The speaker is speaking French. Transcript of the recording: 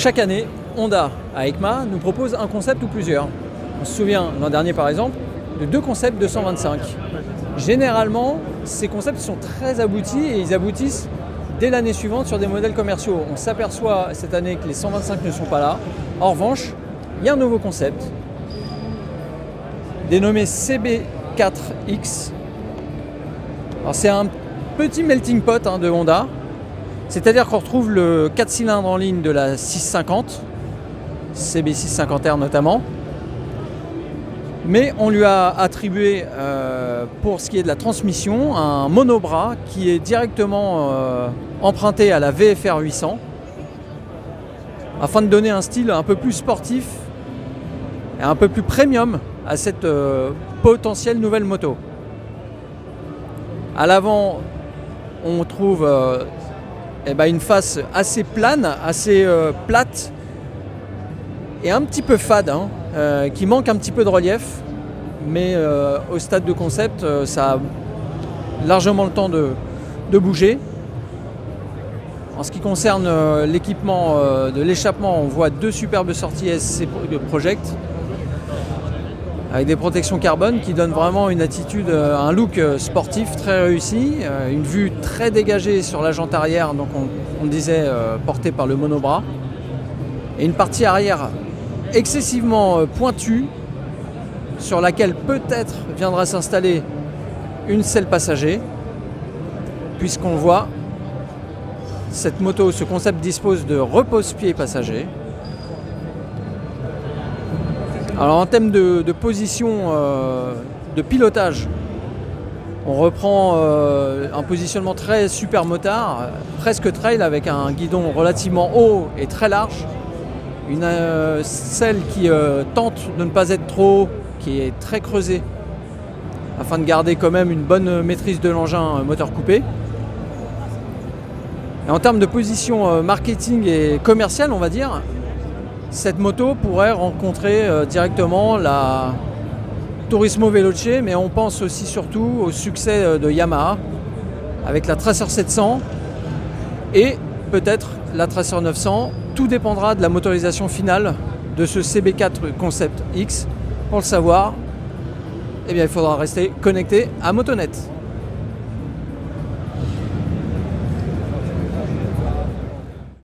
chaque année, Honda à EICMA nous propose un concept ou plusieurs. On se souvient l'an dernier par exemple de 2 concepts de 125. Généralement, ces concepts sont très aboutis et ils aboutissent dès l'année suivante sur des modèles commerciaux. On s'aperçoit cette année que les 125 ne sont pas là. En revanche, il y a un nouveau concept dénommé CB4X. C'est un petit melting pot de Honda. C'est-à-dire qu'on retrouve le 4 cylindres en ligne de la 650, CB650R notamment. Mais on lui a attribué, pour ce qui est de la transmission, un monobras qui est directement emprunté à la VFR 800 afin de donner un style un peu plus sportif et un peu plus premium à cette potentielle nouvelle moto. À l'avant, on trouve une face assez plane, assez plate et un petit peu fade, qui manque un petit peu de relief, mais au stade de concept, ça a largement le temps de bouger. En ce qui concerne l'équipement de l'échappement, on voit 2 superbes sorties SC Project avec des protections carbone qui donnent vraiment une attitude, un look sportif très réussi, une vue très dégagée sur la jante arrière, donc on disait portée par le monobras, et une partie arrière excessivement pointue sur laquelle peut-être viendra s'installer une selle passager, puisqu'on voit cette moto, ce concept dispose de repose-pied passager. Alors en termes de position de pilotage, on reprend un positionnement très super motard, presque trail, avec un guidon relativement haut et très large. Une selle qui tente de ne pas être trop haut, qui est très creusée, afin de garder quand même une bonne maîtrise de l'engin moteur coupé. Et en termes de position marketing et commerciale, on va dire, cette moto pourrait rencontrer directement la Turismo Veloce, mais on pense aussi surtout au succès de Yamaha avec la Tracer 700 et peut-être la Tracer 900. Tout dépendra de la motorisation finale de ce CB4 Concept X. Pour le savoir, il faudra rester connecté à Motonet.